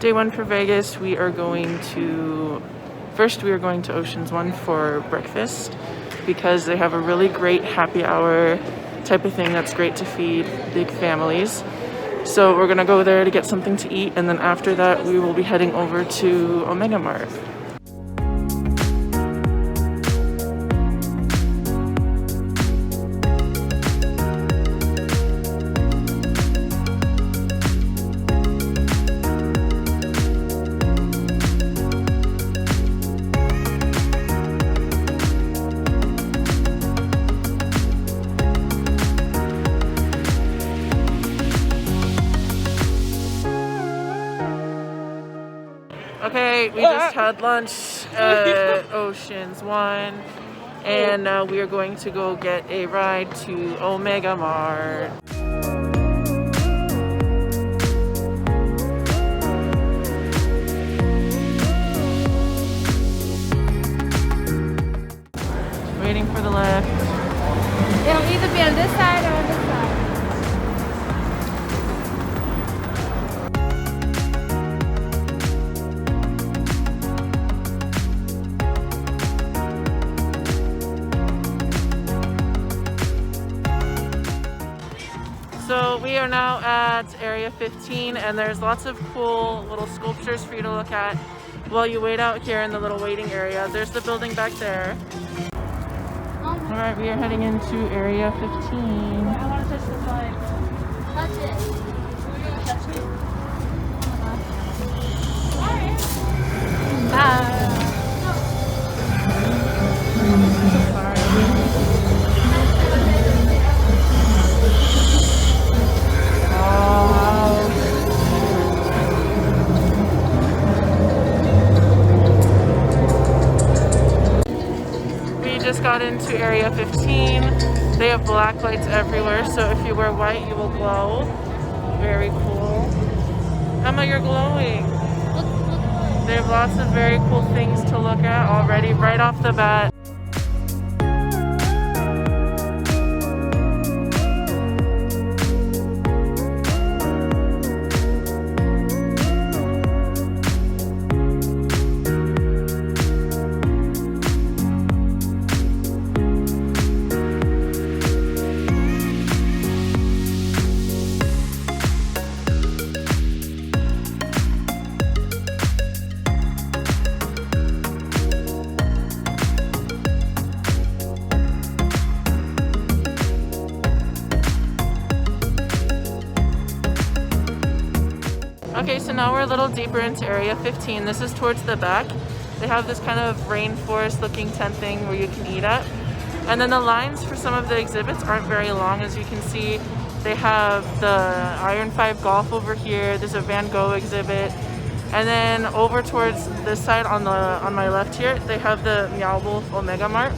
Day one for Vegas, we are going to Oceans 1 for breakfast because they have a really great happy hour type of thing that's great to feed big families. So we're gonna go there to get something to eat, and then after that we will be heading over to Omega Mart. Okay, we just had lunch at Oceans 1, and now we are going to go get a ride to Omega Mart. Waiting for the lift. It'll either be on this side or on this side. So we are now at Area 15, and there's lots of cool little sculptures for you to look at while you wait out here in the little waiting area. There's the building back there. Alright, we are heading into Area 15. I want to touch the slide. Touch it. Touch it. Just got into Area 15. They have black lights everywhere, so if you wear white you will glow. Very cool. Emma, you're glowing. They have lots of very cool things to look at already right off the bat. Okay, so now we're a little deeper into Area 15. This is towards the back. They have this kind of rainforest looking tent thing where you can eat at. And then the lines for some of the exhibits aren't very long. As you can see, they have the Iron 5 golf over here. There's a Van Gogh exhibit. And then over towards this side on my left here, they have the Meow Wolf Omega Mart.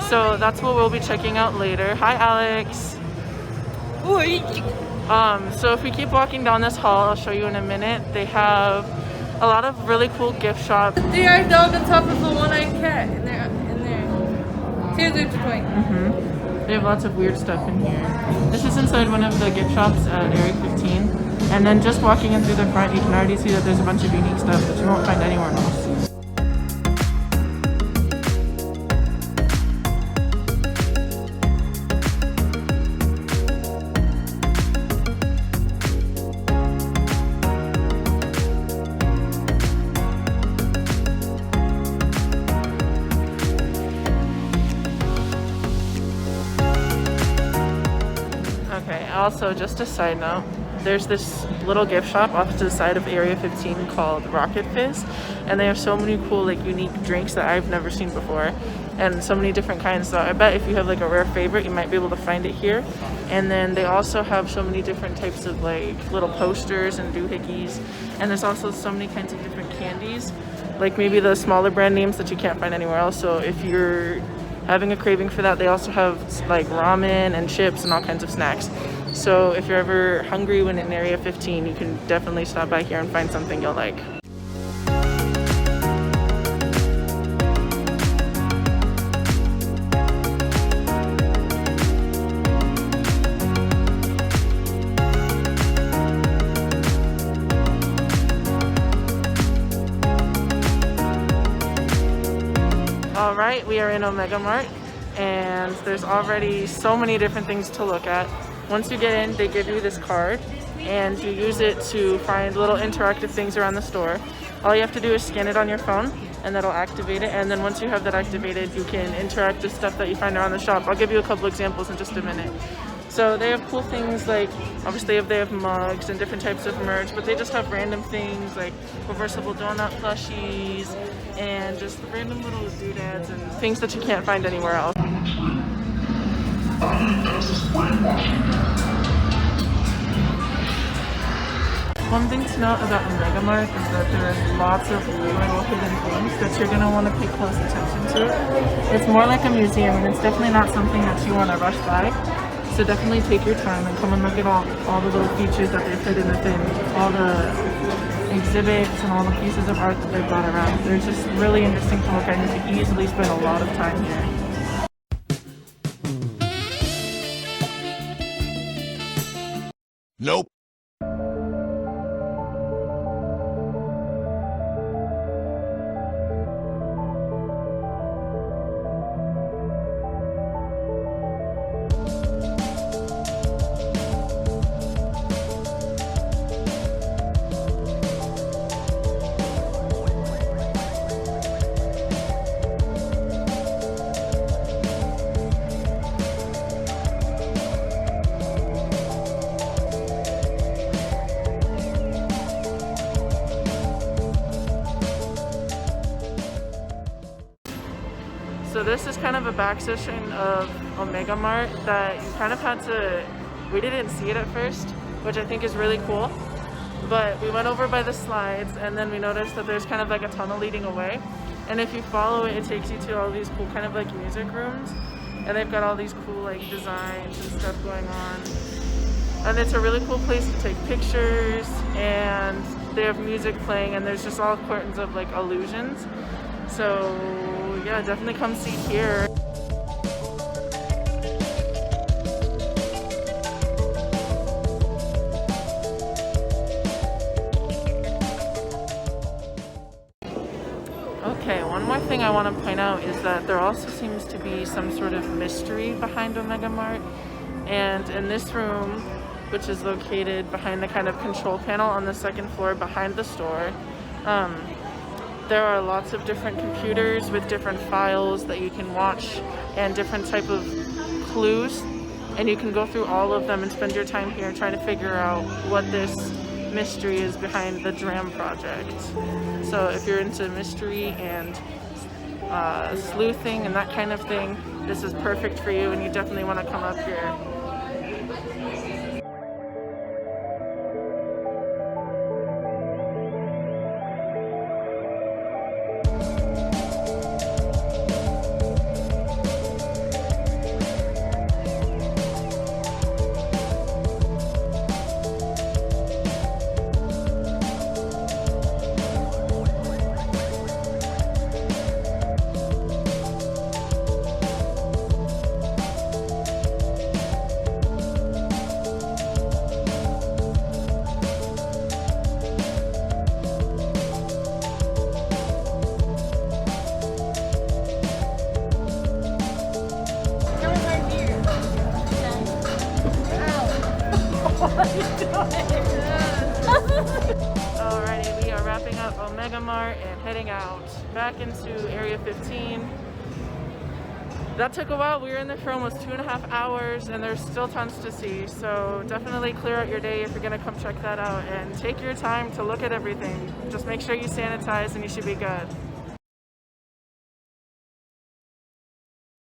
So that's what we'll be checking out later. Hi, Alex. So if we keep walking down this hall, I'll show you in a minute, they have a lot of really cool gift shops. They are down the top of the one-eyed cat in there. Here's the point. They have lots of weird stuff in here. This is inside one of the gift shops at Area 15. And then just walking in through the front, you can already see that there's a bunch of unique stuff that you won't find anywhere else. Okay, also just a side note, there's this little gift shop off to the side of Area 15 called Rocket Fizz, and they have so many cool like unique drinks that I've never seen before, and so many different kinds. So I bet if you have like a rare favorite, you might be able to find it here. And then they also have so many different types of like little posters and doohickeys, and there's also so many kinds of different candies, like maybe the smaller brand names that you can't find anywhere else. So if you're having a craving for that, they also have like ramen and chips and all kinds of snacks. So if you're ever hungry when in Area 15, you can definitely stop by here and find something you'll like. are in Omega Mart, and there's already so many different things to look at. Once you get in, they give you this card, and you use it to find little interactive things around the store. All you have to do is scan it on your phone, and that'll activate it. And then once you have that activated, you can interact with stuff that you find around the shop. I'll give you a couple examples in just a minute. So they have cool things like, obviously they have mugs and different types of merch, but they just have random things like reversible donut plushies and just random little doodads and things that you can't find anywhere else. One thing to note about Omega Mart is that there is lots of little hidden things that you're going to want to pay close attention to. It's more like a museum, and it's definitely not something that you want to rush by. So definitely take your time and come and look at all the little features that they've hidden within, all the exhibits and all the pieces of art that they've brought around. They're just really interesting to look at, and you can easily spend a lot of time here. Nope. So this is kind of a back session of Omega Mart that you kind of had to, we didn't see it at first, which I think is really cool. But we went over by the slides, and then we noticed that there's kind of like a tunnel leading away. And if you follow it, it takes you to all these cool kind of like music rooms. And they've got all these cool like designs and stuff going on. And it's a really cool place to take pictures, and they have music playing, and there's just all sorts of like illusions. So yeah, definitely come see here. Okay, one more thing I want to point out is that there also seems to be some sort of mystery behind Omega Mart. And in this room, which is located behind the kind of control panel on the second floor behind the store, there are lots of different computers with different files that you can watch and different type of clues, and you can go through all of them and spend your time here trying to figure out what this mystery is behind the DRAM project. So if you're into mystery and sleuthing and that kind of thing, this is perfect for you, and you definitely want to come up here. Alrighty, we are wrapping up Omega Mart and heading out back into Area 15. That took a while. We were in there for almost 2.5 hours, and there's still tons to see. So definitely clear out your day if you're gonna come check that out, and take your time to look at everything. Just make sure you sanitize and you should be good.